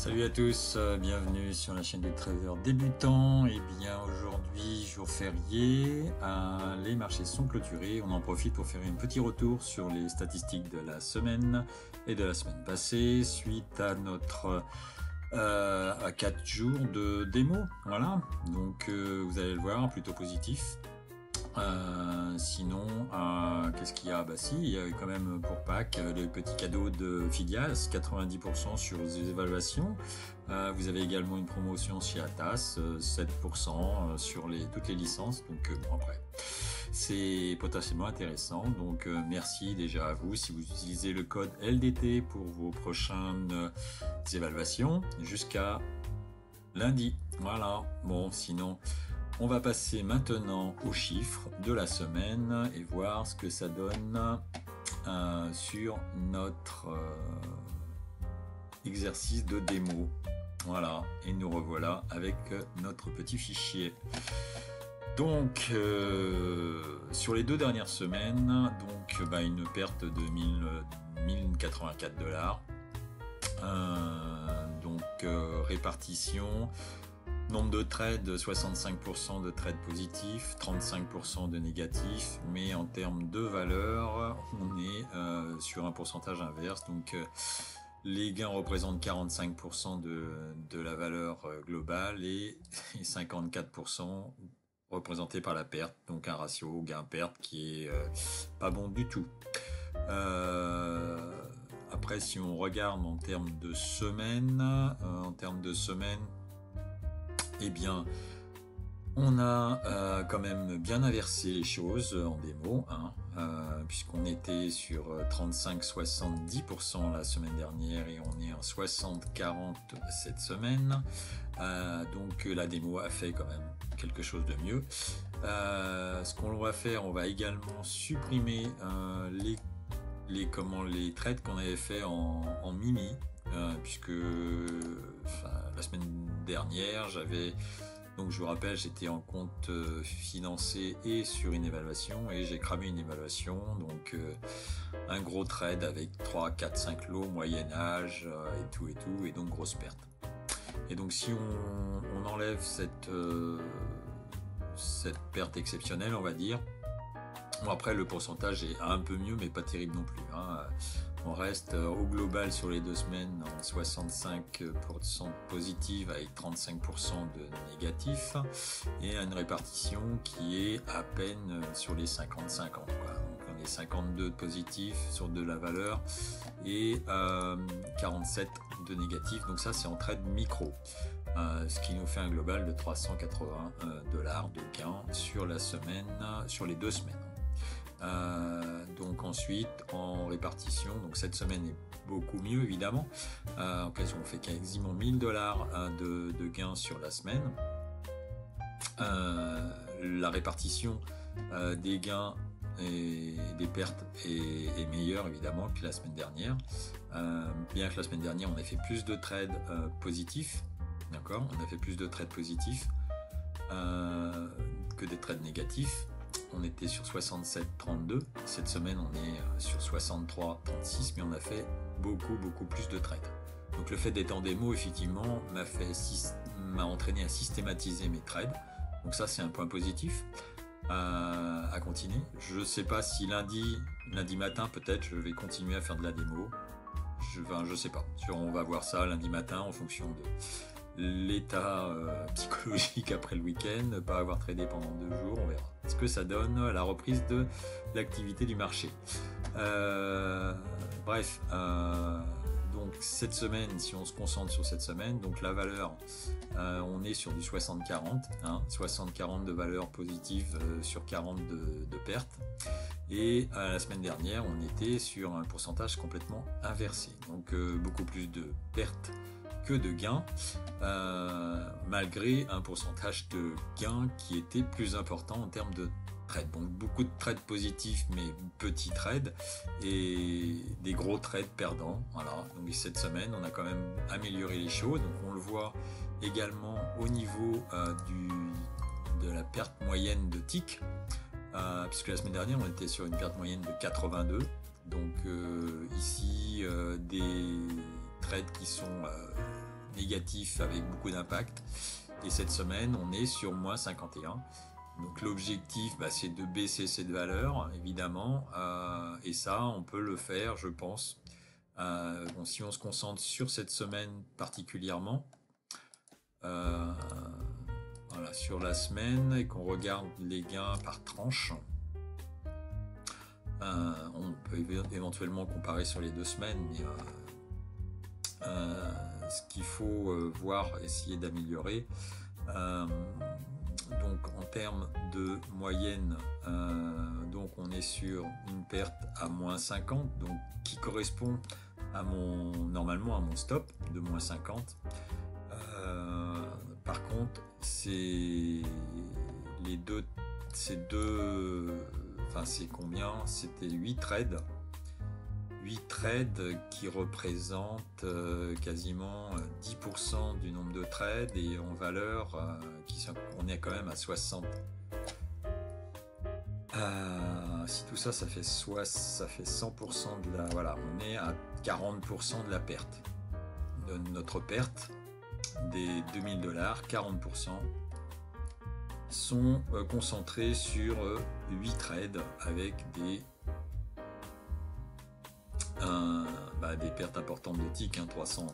Salut à tous, bienvenue sur la chaîne des traders débutants. Et bien aujourd'hui, jour férié, les marchés sont clôturés. On en profite pour faire un petit retour sur les statistiques de la semaine et de la semaine passée suite à notre à 4 jours de démo. Voilà, donc vous allez le voir, plutôt positif. Sinon, qu'est-ce qu'il y a? Bah si, il y a quand même pour Pâques le petit cadeau de Fidias, 90% sur les évaluations. Vous avez également une promotion chez Atas, 7% sur toutes les licences. Donc bon, après, c'est potentiellement intéressant. Donc merci déjà à vous si vous utilisez le code LDT pour vos prochaines évaluations jusqu'à lundi. Voilà. Bon, sinon, on va passer maintenant aux chiffres de la semaine et voir ce que ça donne sur notre exercice de démo. Voilà, et nous revoilà avec notre petit fichier. Donc, sur les 2 dernières semaines, donc une perte de 1084 $. Répartition. Nombre de trades, 65% de trades positifs, 35% de négatifs, mais en termes de valeur, on est sur un pourcentage inverse. Donc les gains représentent 45% de la valeur globale et 54% représentés par la perte. Donc un ratio gain-perte qui est pas bon du tout. Après, si on regarde en termes de semaine, eh bien, on a quand même bien inversé les choses en démo, puisqu'on était sur 35-70% la semaine dernière et on est en 60-40 cette semaine. Donc la démo a fait quand même quelque chose de mieux. Ce qu'on va faire, on va également supprimer les trades qu'on avait fait en mini. Puisque la semaine dernière, donc je vous rappelle, j'étais en compte financé et sur une évaluation et j'ai cramé une évaluation, donc un gros trade avec 3, 4, 5 lots, moyen âge et tout, et donc grosse perte. Et donc si on enlève cette perte exceptionnelle, on va dire, bon, après le pourcentage est un peu mieux mais pas terrible non plus, On reste au global sur les 2 semaines en 65% positive avec 35% de négatif et une répartition qui est à peine sur les 50-50. Donc on est 52 de positif sur de la valeur et 47 de négatif. Donc ça c'est en trade micro. Ce qui nous fait un global de 380 $ de gain sur la semaine, sur les 2 semaines. Donc ensuite en répartition, donc cette semaine est beaucoup mieux évidemment, en occasion on fait quasiment 1000 $ de gains sur la semaine. La répartition des gains et des pertes est meilleure évidemment que la semaine dernière, bien que la semaine dernière on a fait plus de trades positifs, d'accord, on a fait plus de trades positifs que des trades négatifs. On était sur 67-32, cette semaine on est sur 63-36, mais on a fait beaucoup plus de trades. Donc le fait d'être en démo effectivement m'a entraîné à systématiser mes trades, donc ça c'est un point positif à continuer. Je ne sais pas si lundi matin peut-être je vais continuer à faire de la démo, je sais pas, on va voir ça lundi matin en fonction de l'état psychologique après le week-end, pas avoir tradé pendant 2 jours, on verra ce que ça donne à la reprise de l'activité du marché. Bref, donc cette semaine, si on se concentre sur cette semaine, donc la valeur, on est sur du 60-40, 60-40 de valeur positive sur 40 de pertes, et la semaine dernière on était sur un pourcentage complètement inversé, donc beaucoup plus de pertes que de gains, malgré un pourcentage de gains qui était plus important en termes de trades. Donc beaucoup de trades positifs mais petits trades et des gros trades perdants. Voilà. Donc cette semaine on a quand même amélioré les choses. Donc on le voit également au niveau de la perte moyenne de tick, puisque la semaine dernière on était sur une perte moyenne de 82. Donc ici des trades qui sont négatif avec beaucoup d'impact. Et cette semaine, on est sur moins 51. Donc l'objectif, c'est de baisser cette valeur, évidemment. Et ça, on peut le faire, je pense. Bon, si on se concentre sur cette semaine particulièrement, voilà, sur la semaine, et qu'on regarde les gains par tranche, on peut éventuellement comparer sur les 2 semaines, mais ce qu'il faut voir, essayer d'améliorer. Donc en termes de moyenne, donc on est sur une perte à moins 50, donc qui correspond à normalement à mon stop de moins 50. Par contre, c'est combien? C'était 8 trades. 8 trades qui représentent quasiment 10% du nombre de trades, et en valeur, on est quand même à 60. Si tout ça, ça fait 100% de la... Voilà, on est à 40% de la perte. De notre perte des 2000 $, 40% sont concentrés sur 8 trades avec des pertes importantes de ticks, 300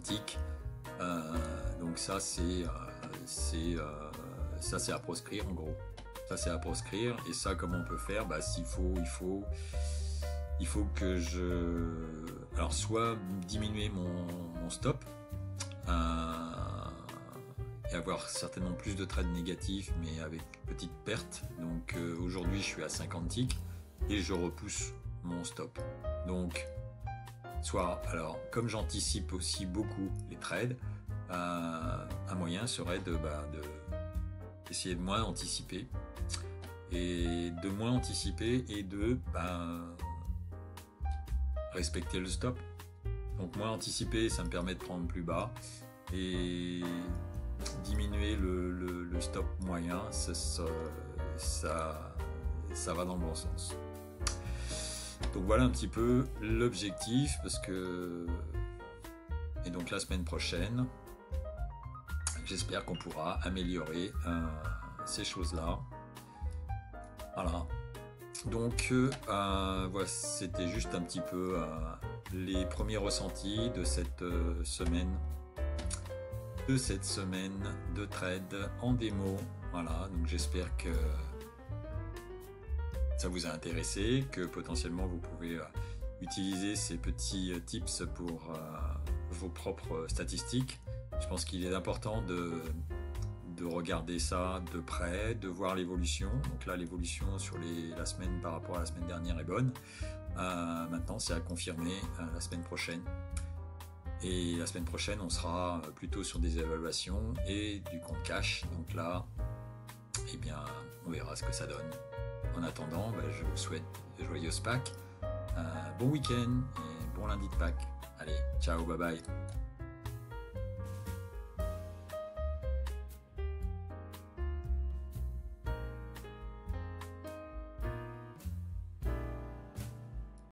ticks. Donc ça c'est à proscrire en gros. Ça c'est à proscrire. Et ça, comment on peut faire? Il faut que alors soit diminuer mon stop et avoir certainement plus de trades négatifs, mais avec petite perte. Donc aujourd'hui je suis à 50 ticks et je repousse mon stop. Donc soit, alors comme j'anticipe aussi beaucoup les trades, un moyen serait d'essayer de moins anticiper et de respecter le stop. Donc moins anticiper, ça me permet de prendre plus bas, et diminuer le stop moyen, ça va dans le bon sens. Donc voilà un petit peu l'objectif, et donc la semaine prochaine, j'espère qu'on pourra améliorer ces choses-là. Voilà. Donc voilà, c'était juste un petit peu les premiers ressentis de cette semaine de trade en démo. Voilà, donc j'espère que ça vous a intéressé, que potentiellement vous pouvez utiliser ces petits tips pour vos propres statistiques. Je pense qu'il est important de regarder ça de près, de voir l'évolution. Donc là, l'évolution sur la semaine par rapport à la semaine dernière est bonne. Maintenant, c'est à confirmer la semaine prochaine. Et la semaine prochaine, on sera plutôt sur des évaluations et du compte cash. Donc là, eh bien, on verra ce que ça donne. En attendant, je vous souhaite de joyeuses Pâques, bon week-end et bon lundi de Pâques. Allez, ciao, bye bye.